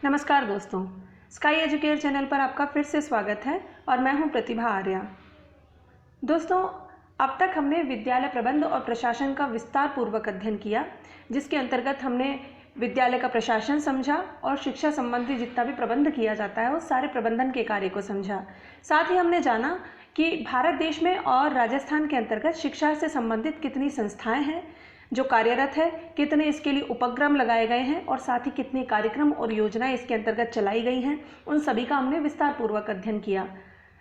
नमस्कार दोस्तों, sky educare channel पर आपका फिर से स्वागत है और मैं हूं प्रतिभा आर्या। दोस्तों, अब तक हमने विद्यालय प्रबंध और प्रशासन का विस्तार पूर्वक अध्ययन किया, जिसके अंतर्गत हमने विद्यालय का प्रशासन समझा और शिक्षा संबंधी जितना भी प्रबंध किया जाता है उस सारे प्रबंधन के कार्य को समझा। साथ ही हमने जाना कि भारत देश में और राजस्थान के अंतर्गत शिक्षा से संबंधित कितनी संस्थाएं हैं जो कार्यरत है, कितने इसके लिए उपक्रम लगाए गए हैं और साथ ही कितने कार्यक्रम और योजनाएं इसके अंतर्गत चलाई गई हैं, उन सभी का हमने विस्तार पूर्वक अध्ययन किया।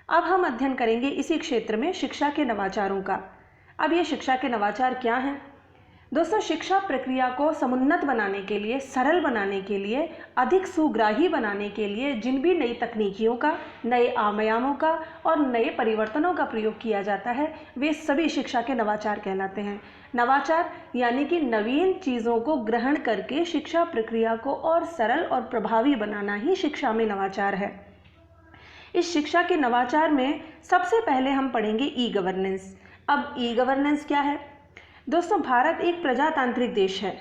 अब हम अध्ययन करेंगे इसी क्षेत्र में शिक्षा के नवाचारों का। अब ये शिक्षा के नवाचार क्या हैं? दोस्तों, शिक्षा प्रक्रिया को समुन्नत बनाने के लिए, सरल बनाने के लिए, अधिक सुग्राही बनाने के लिए जिन भी नई तकनीकियों का, नए आयामों का और नए परिवर्तनों का प्रयोग किया जाता है वे सभी शिक्षा के नवाचार कहलाते हैं। नवाचार यानी कि नवीन चीज़ों को ग्रहण करके शिक्षा प्रक्रिया को और सरल और प्रभावी बनाना ही शिक्षा में नवाचार है। इस शिक्षा के नवाचार में सबसे पहले हम पढ़ेंगे ई गवर्नेंस। अब ई गवर्नेंस क्या है? दोस्तों, भारत एक प्रजातांत्रिक देश है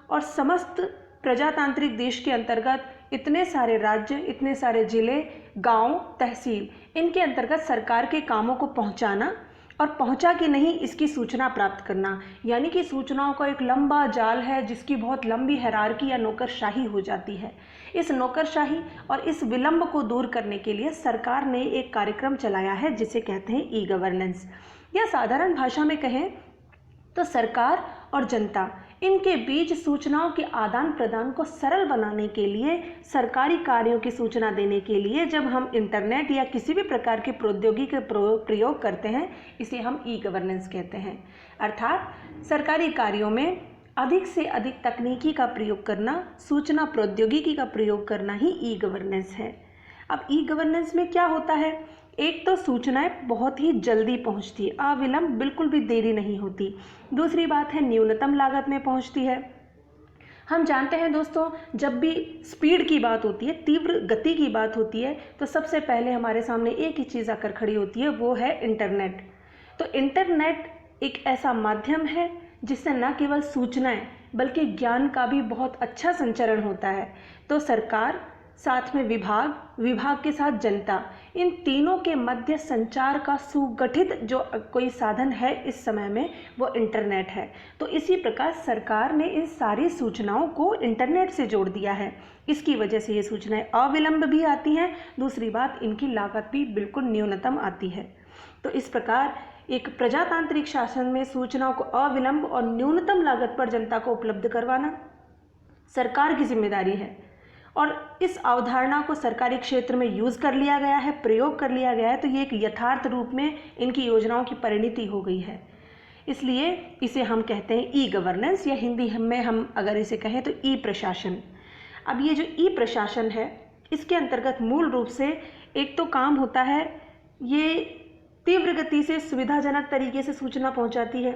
और समस्त प्रजातांत्रिक देश के अंतर्गत इतने सारे राज्य, इतने सारे जिले, गांव, तहसील, इनके अंतर्गत सरकार के कामों को पहुंचाना और पहुंचा कि नहीं इसकी सूचना प्राप्त करना, यानी कि सूचनाओं का एक लंबा जाल है जिसकी बहुत लंबी हायरार्की या नौकरशाही हो जाती है। इस नौकरशाही और इस विलंब को दूर करने के लिए सरकार ने एक कार्यक्रम चलाया है जिसे कहते हैं ई गवर्नेंस। या साधारण भाषा में कहें तो सरकार और जनता इनके बीच सूचनाओं के आदान प्रदान को सरल बनाने के लिए, सरकारी कार्यों की सूचना देने के लिए जब हम इंटरनेट या किसी भी प्रकार के प्रौद्योगिकी का प्रयोग करते हैं, इसे हम ई गवर्नेंस कहते हैं। अर्थात सरकारी कार्यों में अधिक से अधिक तकनीकी का प्रयोग करना, सूचना प्रौद्योगिकी का प्रयोग करना ही ई गवर्नेंस है। अब ई गवर्नेंस में क्या होता है? एक तो सूचनाएं बहुत ही जल्दी पहुंचती है, अविलंब, बिल्कुल भी देरी नहीं होती। दूसरी बात है न्यूनतम लागत में पहुंचती है। हम जानते हैं दोस्तों, जब भी स्पीड की बात होती है, तीव्र गति की बात होती है, तो सबसे पहले हमारे सामने एक ही चीज़ आकर खड़ी होती है, वो है इंटरनेट। तो इंटरनेट एक ऐसा माध्यम है जिससे न केवल सूचनाएं बल्कि ज्ञान का भी बहुत अच्छा संचरण होता है। तो सरकार, साथ में विभाग के साथ जनता, इन तीनों के मध्य संचार का सुगठित जो कोई साधन है इस समय में वो इंटरनेट है। तो इसी प्रकार सरकार ने इन सारी सूचनाओं को इंटरनेट से जोड़ दिया है। इसकी वजह से ये सूचनाएं अविलंब भी आती हैं। दूसरी बात, इनकी लागत भी बिल्कुल न्यूनतम आती है। तो इस प्रकार एक प्रजातांत्रिक शासन में सूचनाओं को अविलंब और न्यूनतम लागत पर जनता को उपलब्ध करवाना सरकार की जिम्मेदारी है और इस अवधारणा को सरकारी क्षेत्र में यूज़ कर लिया गया है, प्रयोग कर लिया गया है। तो ये एक यथार्थ रूप में इनकी योजनाओं की परिणति हो गई है। इसलिए इसे हम कहते हैं ई गवर्नेंस, या हिंदी में हम अगर इसे कहें तो ई प्रशासन। अब ये जो ई प्रशासन है, इसके अंतर्गत मूल रूप से एक तो काम होता है, ये तीव्र गति से सुविधाजनक तरीके से सूचना पहुँचाती है।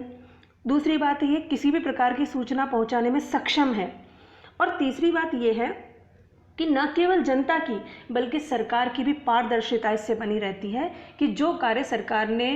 दूसरी बात ये किसी भी प्रकार की सूचना पहुँचाने में सक्षम है। और तीसरी बात ये है कि न केवल जनता की बल्कि सरकार की भी पारदर्शिता इससे बनी रहती है कि जो कार्य सरकार ने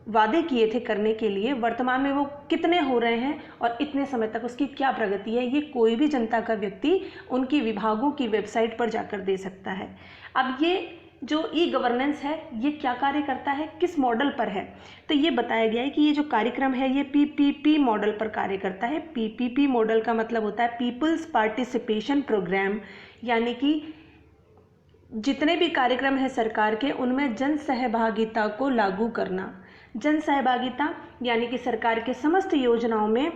वादे किए थे करने के लिए वर्तमान में वो कितने हो रहे हैं और इतने समय तक उसकी क्या प्रगति है, ये कोई भी जनता का व्यक्ति उनकी विभागों की वेबसाइट पर जाकर दे सकता है। अब ये जो ई गवर्नेंस है ये क्या कार्य करता है, किस मॉडल पर है? तो ये बताया गया है कि ये जो कार्यक्रम है ये पीपीपी मॉडल पर कार्य करता है। पीपीपी मॉडल का मतलब होता है पीपल्स पार्टिसिपेशन प्रोग्राम, यानी कि जितने भी कार्यक्रम हैं सरकार के उनमें जन सहभागिता को लागू करना। जन सहभागिता यानी कि सरकार के समस्त योजनाओं में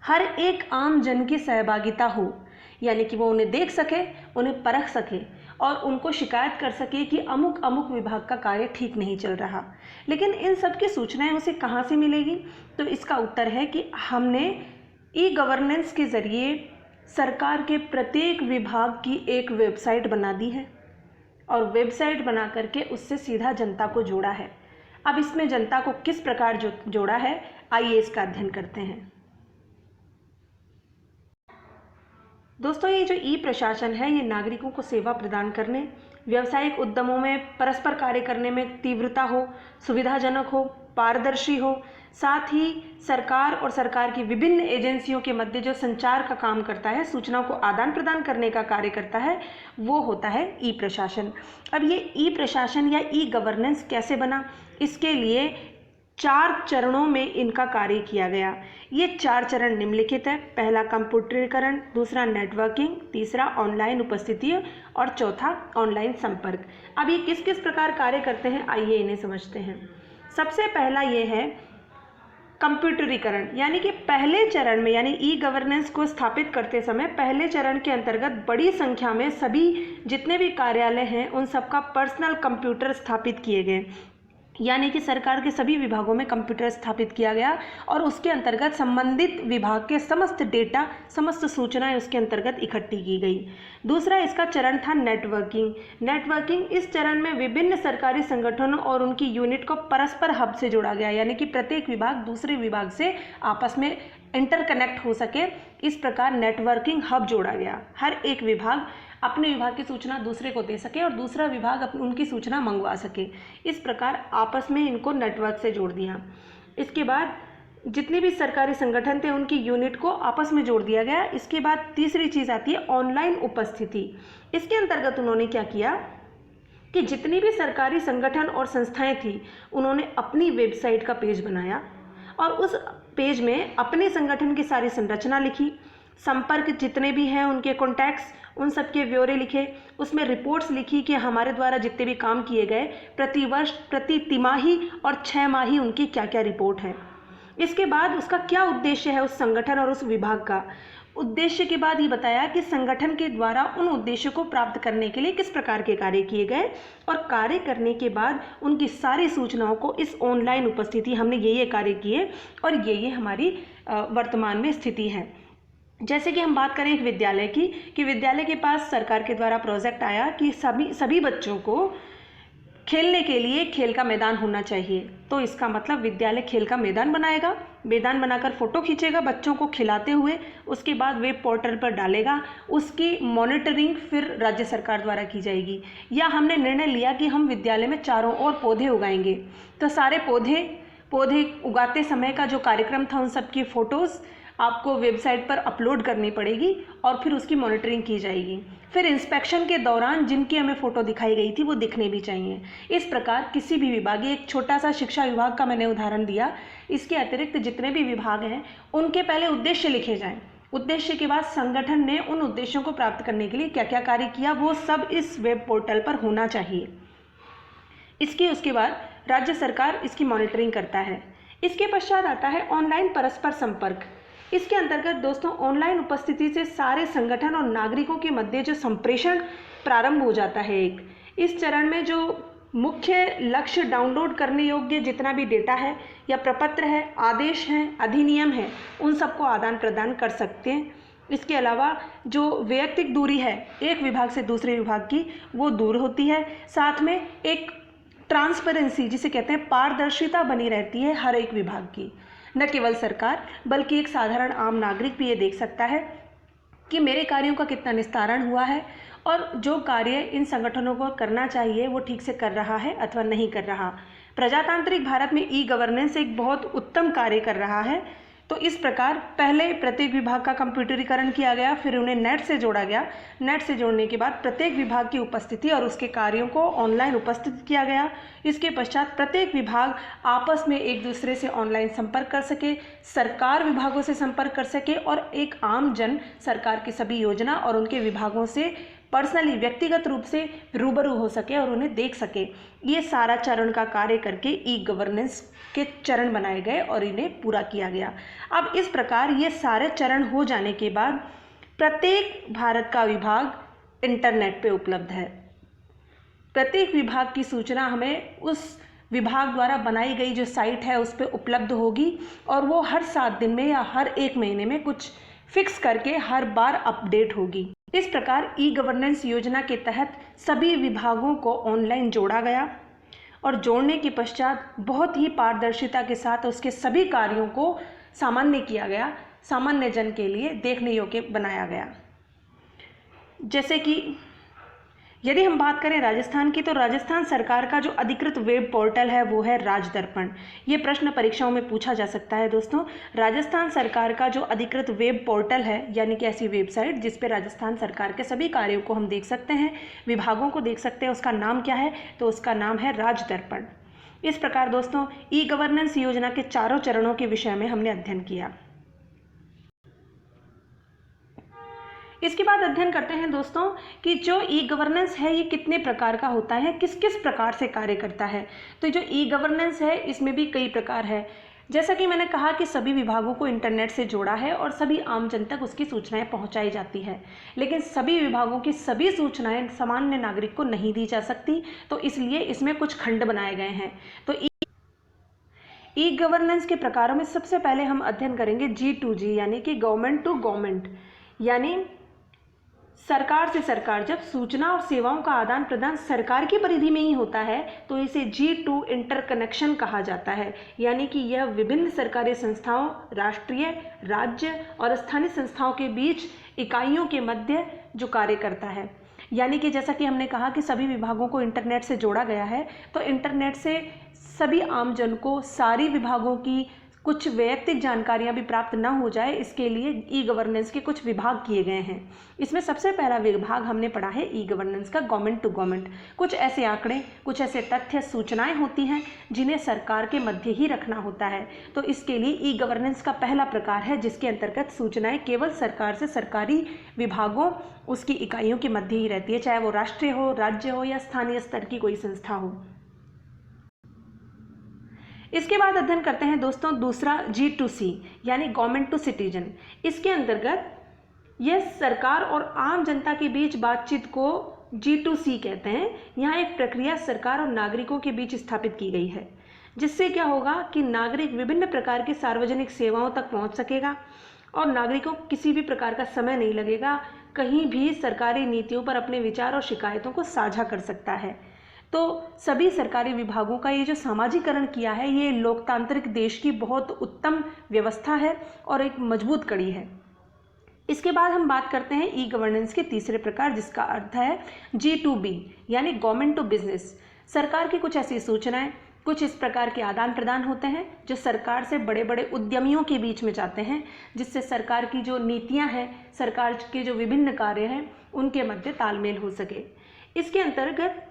हर एक आम जन की सहभागिता हो, यानी कि वो उन्हें देख सके, उन्हें परख सके और उनको शिकायत कर सके कि अमुक अमुक विभाग का कार्य ठीक नहीं चल रहा। लेकिन इन सब की सूचनाएं उसे कहाँ से मिलेगी? तो इसका उत्तर है कि हमने ई गवर्नेंस के ज़रिए सरकार के प्रत्येक विभाग की एक वेबसाइट बना दी है और वेबसाइट बना करके उससे सीधा जनता को जोड़ा है। अब इसमें जनता को किस प्रकार जोड़ा है, आइए इसका अध्ययन करते हैं। दोस्तों, ये जो ई प्रशासन है ये नागरिकों को सेवा प्रदान करने, व्यावसायिक उद्यमों में परस्पर कार्य करने में तीव्रता हो, सुविधाजनक हो, पारदर्शी हो, साथ ही सरकार और सरकार की विभिन्न एजेंसियों के मध्य जो संचार का काम करता है, सूचनाओं को आदान प्रदान करने का कार्य करता है, वो होता है ई प्रशासन। अब ये ई प्रशासन या ई गवर्नेंस कैसे बना, इसके लिए 4 चरणों में इनका कार्य किया गया। ये 4 चरण निम्नलिखित है। पहला कंप्यूटरीकरण, दूसरा नेटवर्किंग, तीसरा ऑनलाइन उपस्थिति और चौथा ऑनलाइन संपर्क। अब ये किस किस प्रकार कार्य करते हैं, आइए इन्हें समझते हैं। सबसे पहला ये है कंप्यूटरीकरण, यानी कि पहले चरण में, यानी ई गवर्नेंस को स्थापित करते समय पहले चरण के अंतर्गत बड़ी संख्या में सभी जितने भी कार्यालय हैं उन सबका पर्सनल कंप्यूटर स्थापित किए गए, यानी कि सरकार के सभी विभागों में कंप्यूटर स्थापित किया गया और उसके अंतर्गत संबंधित विभाग के समस्त डेटा, समस्त सूचनाएं उसके अंतर्गत इकट्ठी की गई। दूसरा इसका चरण था नेटवर्किंग। नेटवर्किंग, इस चरण में विभिन्न सरकारी संगठनों और उनकी यूनिट को परस्पर हब से जोड़ा गया, यानी कि प्रत्येक विभाग दूसरे विभाग से आपस में इंटरकनेक्ट हो सके, इस प्रकार नेटवर्किंग हब जोड़ा गया। हर एक विभाग अपने विभाग की सूचना दूसरे को दे सके और दूसरा विभाग उनकी सूचना मंगवा सके, इस प्रकार आपस में इनको नेटवर्क से जोड़ दिया। इसके बाद जितने भी सरकारी संगठन थे उनकी यूनिट को आपस में जोड़ दिया गया। इसके बाद तीसरी चीज़ आती है ऑनलाइन उपस्थिति। इसके अंतर्गत उन्होंने क्या किया कि जितनी भी सरकारी संगठन और संस्थाएं थी उन्होंने अपनी वेबसाइट का पेज बनाया और उस पेज में अपने संगठन की सारी संरचना लिखी, संपर्क जितने भी हैं उनके कॉन्टैक्ट्स, उन सब के ब्यौरे लिखे, उसमें रिपोर्ट्स लिखी कि हमारे द्वारा जितने भी काम किए गए प्रति वर्ष, प्रति तिमाही और 6 माही उनकी क्या क्या रिपोर्ट है। इसके बाद उसका क्या उद्देश्य है उस संगठन और उस विभाग का। उद्देश्य के बाद ये बताया कि संगठन के द्वारा उन उद्देश्यों को प्राप्त करने के लिए किस प्रकार के कार्य किए गए और कार्य करने के बाद उनकी सारी सूचनाओं को इस ऑनलाइन उपस्थिति, हमने ये कार्य किए और ये हमारी वर्तमान में स्थिति है। जैसे कि हम बात करें एक विद्यालय की, कि विद्यालय के पास सरकार के द्वारा प्रोजेक्ट आया कि सभी बच्चों को खेलने के लिए खेल का मैदान होना चाहिए, तो इसका मतलब विद्यालय खेल का मैदान बनाएगा, मैदान बनाकर फ़ोटो खींचेगा बच्चों को खिलाते हुए, उसके बाद वेब पोर्टल पर डालेगा, उसकी मॉनिटरिंग फिर राज्य सरकार द्वारा की जाएगी। या हमने निर्णय लिया कि हम विद्यालय में चारों ओर पौधे उगाएंगे, तो सारे पौधे उगाते समय का जो कार्यक्रम था उन सब की फ़ोटोज़ आपको वेबसाइट पर अपलोड करनी पड़ेगी और फिर उसकी मॉनिटरिंग की जाएगी। फिर इंस्पेक्शन के दौरान जिनकी हमें फ़ोटो दिखाई गई थी वो दिखने भी चाहिए। इस प्रकार किसी भी विभाग, एक छोटा सा शिक्षा विभाग का मैंने उदाहरण दिया, इसके अतिरिक्त जितने भी विभाग हैं उनके पहले उद्देश्य लिखे जाएं। उद्देश्य के बाद संगठन ने उन उद्देश्यों को प्राप्त करने के लिए क्या क्या कार्य किया वो सब इस वेब पोर्टल पर होना चाहिए। उसके बाद राज्य सरकार इसकी मॉनिटरिंग करता है। इसके पश्चात आता है ऑनलाइन परस्पर संपर्क। इसके अंतर्गत दोस्तों ऑनलाइन उपस्थिति से सारे संगठन और नागरिकों के मध्य जो संप्रेषण प्रारंभ हो जाता है। इस चरण में जो मुख्य लक्ष्य डाउनलोड करने योग्य जितना भी डेटा है या प्रपत्र है, आदेश हैं, अधिनियम है, उन सबको आदान प्रदान कर सकते हैं। इसके अलावा जो वैयक्तिक दूरी है एक विभाग से दूसरे विभाग की, वो दूर होती है। साथ में एक ट्रांसपेरेंसी जिसे कहते हैं पारदर्शिता बनी रहती है हर एक विभाग की। न केवल सरकार बल्कि एक साधारण आम नागरिक भी ये देख सकता है कि मेरे कार्यों का कितना निस्तारण हुआ है और जो कार्य इन संगठनों को करना चाहिए वो ठीक से कर रहा है अथवा नहीं कर रहा। प्रजातांत्रिक भारत में ई गवर्नेंस एक बहुत उत्तम कार्य कर रहा है। तो इस प्रकार पहले प्रत्येक विभाग का कंप्यूटरीकरण किया गया, फिर उन्हें नेट से जोड़ा गया। नेट से जोड़ने के बाद प्रत्येक विभाग की उपस्थिति और उसके कार्यों को ऑनलाइन उपस्थित किया गया। इसके पश्चात प्रत्येक विभाग आपस में एक दूसरे से ऑनलाइन संपर्क कर सके, सरकार विभागों से संपर्क कर सके और एक आम जन सरकार की सभी योजना और उनके विभागों से पर्सनली व्यक्तिगत रूप से रूबरू हो सके और उन्हें देख सके। ये सारा चरण का कार्य करके ई गवर्नेंस के चरण बनाए गए और इन्हें पूरा किया गया। अब इस प्रकार ये सारे चरण हो जाने के बाद प्रत्येक भारत का विभाग इंटरनेट पे उपलब्ध है। प्रत्येक विभाग की सूचना हमें उस विभाग द्वारा बनाई गई जो साइट है उस पर उपलब्ध होगी और वो हर 7 दिन में या हर 1 महीने में कुछ फिक्स करके हर बार अपडेट होगी। इस प्रकार ई गवर्नेंस योजना के तहत सभी विभागों को ऑनलाइन जोड़ा गया और जोड़ने के पश्चात बहुत ही पारदर्शिता के साथ उसके सभी कार्यों को सामान्य किया गया, सामान्य जन के लिए देखने योग्य बनाया गया। जैसे कि यदि हम बात करें राजस्थान की, तो राजस्थान सरकार का जो अधिकृत वेब पोर्टल है वो है राजदर्पण। ये प्रश्न परीक्षाओं में पूछा जा सकता है दोस्तों। राजस्थान सरकार का जो अधिकृत वेब पोर्टल है, यानी कि ऐसी वेबसाइट जिस पे राजस्थान सरकार के सभी कार्यों को हम देख सकते हैं, विभागों को देख सकते हैं, उसका नाम क्या है? तो उसका नाम है राजदर्पण। इस प्रकार दोस्तों ई गवर्नेंस योजना के चारों चरणों के विषय में हमने अध्ययन किया। इसके बाद अध्ययन करते हैं दोस्तों कि जो ई गवर्नेंस है ये कितने प्रकार का होता है, किस किस प्रकार से कार्य करता है। तो जो ई गवर्नेंस है इसमें भी कई प्रकार है। जैसा कि मैंने कहा कि सभी विभागों को इंटरनेट से जोड़ा है और सभी आम जन तक उसकी सूचनाएं पहुंचाई जाती है, लेकिन सभी विभागों की सभी सूचनाएं सामान्य नागरिक को नहीं दी जा सकती, तो इसलिए इसमें कुछ खंड बनाए गए हैं। तो ई गवर्नेंस के प्रकारों में सबसे पहले हम अध्ययन करेंगे G2G, यानी कि गवर्नमेंट टू गवर्नमेंट, यानी सरकार से सरकार। जब सूचना और सेवाओं का आदान प्रदान सरकार की परिधि में ही होता है तो इसे G2 इंटरकनेक्शन कहा जाता है, यानी कि यह विभिन्न सरकारी संस्थाओं, राष्ट्रीय, राज्य और स्थानीय संस्थाओं के बीच इकाइयों के मध्य जो कार्य करता है। यानी कि जैसा कि हमने कहा कि सभी विभागों को इंटरनेट से जोड़ा गया है, तो इंटरनेट से सभी आम जन को सारी विभागों की कुछ वैयक्तिक जानकारियां भी प्राप्त न हो जाए, इसके लिए ई गवर्नेंस के कुछ विभाग किए गए हैं। इसमें सबसे पहला विभाग हमने पढ़ा है ई गवर्नेंस का गवर्नमेंट टू गवर्नमेंट। कुछ ऐसे आंकड़े, कुछ ऐसे तथ्य, सूचनाएं होती हैं जिन्हें सरकार के मध्य ही रखना होता है, तो इसके लिए ई गवर्नेंस का पहला प्रकार है जिसके अंतर्गत सूचनाएं केवल सरकार से सरकारी विभागों, उसकी इकाइयों के मध्य ही रहती है, चाहे वो राष्ट्रीय हो, राज्य हो या स्थानीय स्तर की कोई संस्था हो। इसके बाद अध्ययन करते हैं दोस्तों दूसरा G2C, यानी गवर्नमेंट टू सिटीजन। इसके अंतर्गत यह सरकार और आम जनता के बीच बातचीत को G2C कहते हैं। यहाँ एक प्रक्रिया सरकार और नागरिकों के बीच स्थापित की गई है, जिससे क्या होगा कि नागरिक विभिन्न प्रकार की सार्वजनिक सेवाओं तक पहुँच सकेगा और नागरिकों को किसी भी प्रकार का समय नहीं लगेगा, कहीं भी सरकारी नीतियों पर अपने विचार और शिकायतों को साझा कर सकता है। तो सभी सरकारी विभागों का ये जो सामाजिकरण किया है, ये लोकतांत्रिक देश की बहुत उत्तम व्यवस्था है और एक मजबूत कड़ी है। इसके बाद हम बात करते हैं ई गवर्नेंस के तीसरे प्रकार, जिसका अर्थ है G2B, यानी गवर्नमेंट टू बिजनेस। सरकार की कुछ ऐसी सूचनाएं, कुछ इस प्रकार के आदान प्रदान होते हैं जो सरकार से बड़े बड़े उद्यमियों के बीच में जाते हैं, जिससे सरकार की जो नीतियां हैं, सरकार के जो विभिन्न कार्य हैं, उनके मध्य तालमेल हो सके। इसके अंतर्गत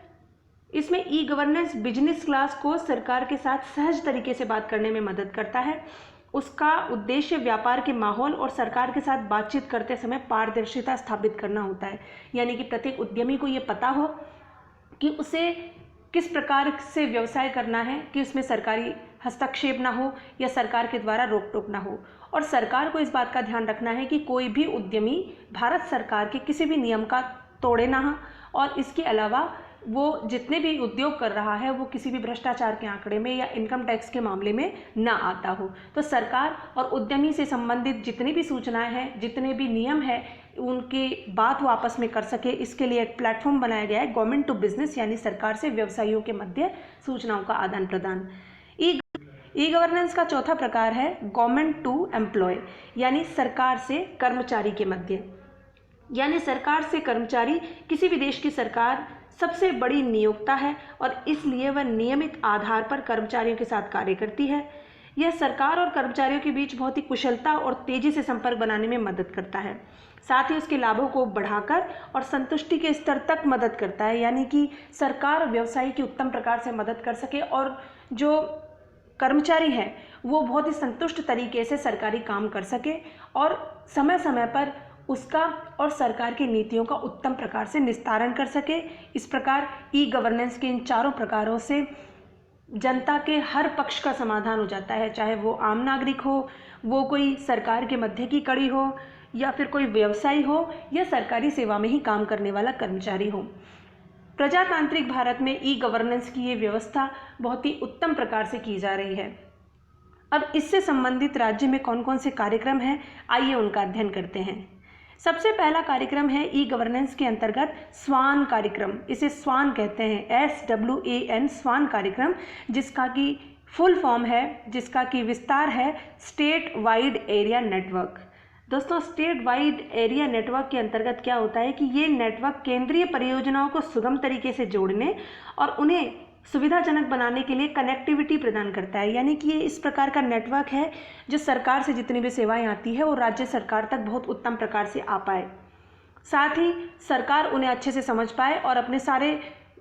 इसमें ई गवर्नेंस बिजनेस क्लास को सरकार के साथ सहज तरीके से बात करने में मदद करता है। उसका उद्देश्य व्यापार के माहौल और सरकार के साथ बातचीत करते समय पारदर्शिता स्थापित करना होता है, यानी कि प्रत्येक उद्यमी को ये पता हो कि उसे किस प्रकार से व्यवसाय करना है, कि उसमें सरकारी हस्तक्षेप ना हो या सरकार के द्वारा रोक टोक ना हो। और सरकार को इस बात का ध्यान रखना है कि कोई भी उद्यमी भारत सरकार के किसी भी नियम का तोड़े ना हो, और इसके अलावा वो जितने भी उद्योग कर रहा है वो किसी भी भ्रष्टाचार के आंकड़े में या इनकम टैक्स के मामले में ना आता हो। तो सरकार और उद्यमी से संबंधित जितनी भी सूचनाएं हैं, जितने भी नियम हैं, उनकी बात वो आपस में कर सके, इसके लिए एक प्लेटफॉर्म बनाया गया है गवर्नमेंट टू बिजनेस, यानी सरकार से व्यवसायियों के मध्य सूचनाओं का आदान प्रदान। ई गवर्नेंस का चौथा प्रकार है गवर्नमेंट टू एम्प्लॉय, यानी सरकार से कर्मचारी के मध्य। यानी सरकार से कर्मचारी, किसी भी देश की सरकार सबसे बड़ी नियोक्ता है और इसलिए वह नियमित आधार पर कर्मचारियों के साथ कार्य करती है। यह सरकार और कर्मचारियों के बीच बहुत ही कुशलता और तेजी से संपर्क बनाने में मदद करता है, साथ ही उसके लाभों को बढ़ाकर और संतुष्टि के स्तर तक मदद करता है, यानी कि सरकार व्यवसायी की उत्तम प्रकार से मदद कर सके और जो कर्मचारी है वो बहुत ही संतुष्ट तरीके से सरकारी काम कर सके और समय समय पर उसका और सरकार की नीतियों का उत्तम प्रकार से निस्तारण कर सके। इस प्रकार ई गवर्नेंस के इन चारों प्रकारों से जनता के हर पक्ष का समाधान हो जाता है, चाहे वो आम नागरिक हो, वो कोई सरकार के मध्य की कड़ी हो, या फिर कोई व्यवसायी हो, या सरकारी सेवा में ही काम करने वाला कर्मचारी हो। प्रजातांत्रिक भारत में ई गवर्नेंस की ये व्यवस्था बहुत ही उत्तम प्रकार से की जा रही है। अब इससे संबंधित राज्य में कौन कौन से कार्यक्रम हैं, आइए उनका अध्ययन करते हैं। सबसे पहला कार्यक्रम है ई गवर्नेंस के अंतर्गत स्वान कार्यक्रम। इसे स्वान कहते हैं, SWAN, स्वान कार्यक्रम, जिसका कि फुल फॉर्म है, जिसका कि विस्तार है स्टेट वाइड एरिया नेटवर्क। दोस्तों, स्टेट वाइड एरिया नेटवर्क के अंतर्गत क्या होता है कि ये नेटवर्क केंद्रीय परियोजनाओं को सुगम तरीके से जोड़ने और उन्हें सुविधाजनक बनाने के लिए कनेक्टिविटी प्रदान करता है। यानी कि ये इस प्रकार का नेटवर्क है जो सरकार से जितनी भी सेवाएं आती है वो राज्य सरकार तक बहुत उत्तम प्रकार से आ पाए, साथ ही सरकार उन्हें अच्छे से समझ पाए और अपने सारे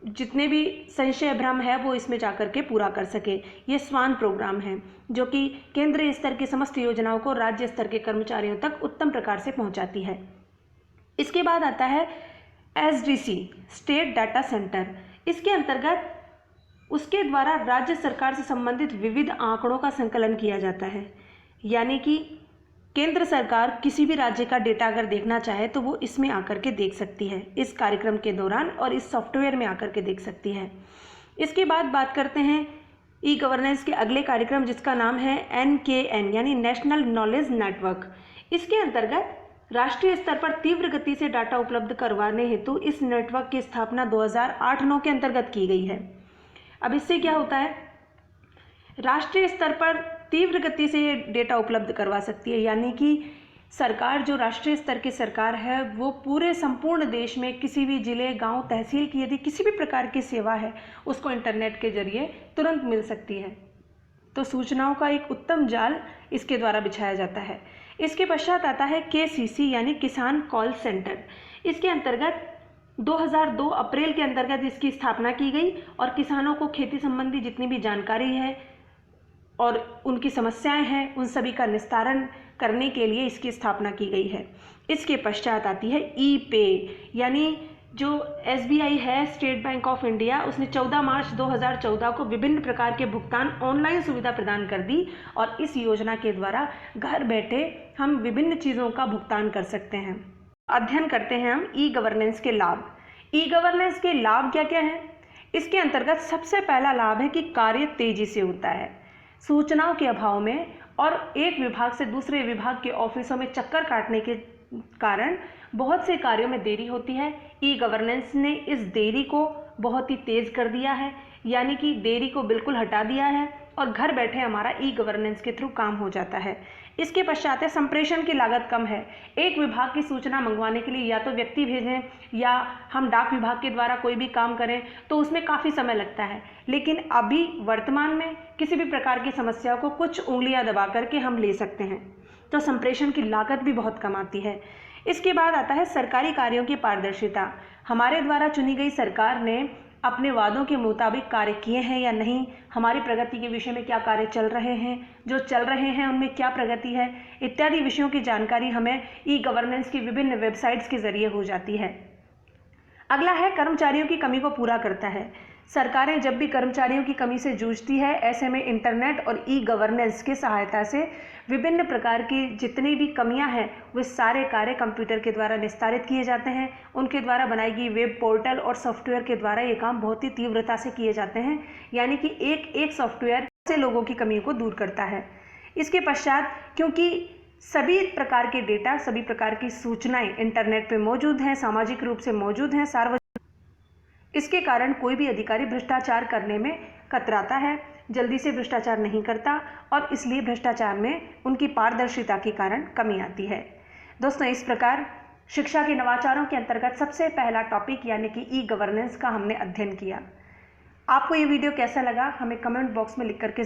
जितने भी संशय भ्रम है वो इसमें जाकर के पूरा कर सके। ये स्वान प्रोग्राम है जो कि केंद्रीय स्तर की समस्त योजनाओं को राज्य स्तर के कर्मचारियों तक उत्तम प्रकार से पहुंचाती है। इसके बाद आता है SDC, स्टेट डाटा सेंटर। इसके अंतर्गत उसके द्वारा राज्य सरकार से संबंधित विविध आंकड़ों का संकलन किया जाता है। यानी कि केंद्र सरकार किसी भी राज्य का डेटा अगर देखना चाहे तो वो इसमें आकर के देख सकती है, इस कार्यक्रम के दौरान और इस सॉफ्टवेयर में आकर के देख सकती है। इसके बाद बात करते हैं ई गवर्नेंस के अगले कार्यक्रम जिसका नाम है NKN यानी नेशनल नॉलेज नेटवर्क। इसके अंतर्गत राष्ट्रीय स्तर पर तीव्र गति से डाटा उपलब्ध करवाने हेतु इस नेटवर्क की स्थापना 2008-9 के अंतर्गत की गई है। अब इससे क्या होता है, राष्ट्रीय स्तर पर तीव्र गति से ये डेटा उपलब्ध करवा सकती है। यानी कि सरकार जो राष्ट्रीय स्तर की सरकार है वो पूरे संपूर्ण देश में किसी भी जिले, गांव, तहसील की यदि किसी भी प्रकार की सेवा है उसको इंटरनेट के जरिए तुरंत मिल सकती है। तो सूचनाओं का एक उत्तम जाल इसके द्वारा बिछाया जाता है। इसके पश्चात आता है KCC यानी किसान कॉल सेंटर। इसके अंतर्गत 2002 अप्रैल के अंतर्गत इसकी स्थापना की गई और किसानों को खेती संबंधी जितनी भी जानकारी है और उनकी समस्याएं हैं उन सभी का निस्तारण करने के लिए इसकी स्थापना की गई है। इसके पश्चात आती है E-पे यानी जो SBI है, स्टेट बैंक ऑफ इंडिया, उसने 14 मार्च 2014 को विभिन्न प्रकार के भुगतान ऑनलाइन सुविधा प्रदान कर दी और इस योजना के द्वारा घर बैठे हम विभिन्न चीज़ों का भुगतान कर सकते हैं। अध्ययन करते हैं हम ई गवर्नेंस के लाभ। ई गवर्नेंस के लाभ क्या क्या हैं? इसके अंतर्गत सबसे पहला लाभ है कि कार्य तेजी से होता है। सूचनाओं के अभाव में और एक विभाग से दूसरे विभाग के ऑफिसों में चक्कर काटने के कारण बहुत से कार्यों में देरी होती है। ई गवर्नेंस ने इस देरी को बहुत ही तेज कर दिया है, यानी कि देरी को बिल्कुल हटा दिया है और घर बैठे हमारा ई गवर्नेंस के थ्रू काम हो जाता है। इसके पश्चात है संप्रेषण की लागत कम है। एक विभाग की सूचना मंगवाने के लिए या तो व्यक्ति भेजें या हम डाक विभाग के द्वारा कोई भी काम करें तो उसमें काफ़ी समय लगता है, लेकिन अभी वर्तमान में किसी भी प्रकार की समस्या को कुछ उंगलियां दबा करके हम ले सकते हैं, तो संप्रेषण की लागत भी बहुत कम आती है। इसके बाद आता है सरकारी कार्यों की पारदर्शिता। हमारे द्वारा चुनी गई सरकार ने अपने वादों के मुताबिक कार्य किए हैं या नहीं, हमारी प्रगति के विषय में क्या कार्य चल रहे हैं, जो चल रहे हैं उनमें क्या प्रगति है, इत्यादि विषयों की जानकारी हमें ई गवर्नेंस की विभिन्न वेबसाइट्स के जरिए हो जाती है। अगला है कर्मचारियों की कमी को पूरा करता है। सरकारें जब भी कर्मचारियों की कमी से जूझती है, ऐसे में इंटरनेट और ई गवर्नेंस की सहायता से विभिन्न प्रकार की जितनी भी कमियां हैं वे सारे कार्य कंप्यूटर के द्वारा निस्तारित किए जाते हैं। उनके द्वारा बनाई गई वेब पोर्टल और सॉफ्टवेयर के द्वारा ये काम बहुत ही तीव्रता से किए जाते हैं, यानी कि एक एक सॉफ्टवेयर से लोगों की कमियों को दूर करता है। इसके पश्चात क्योंकि सभी प्रकार के डेटा, सभी प्रकार की सूचनाएं इंटरनेट पे मौजूद हैं, सामाजिक रूप से मौजूद हैं, सार्वजनिक, इसके कारण कोई भी अधिकारी भ्रष्टाचार करने में कतराता है, जल्दी से भ्रष्टाचार नहीं करता और इसलिए भ्रष्टाचार में उनकी पारदर्शिता के कारण कमी आती है। दोस्तों, इस प्रकार शिक्षा के नवाचारों के अंतर्गत सबसे पहला टॉपिक यानी कि ई गवर्नेंस का हमने अध्ययन किया। आपको ये वीडियो कैसा लगा हमें कमेंट बॉक्स में लिख करके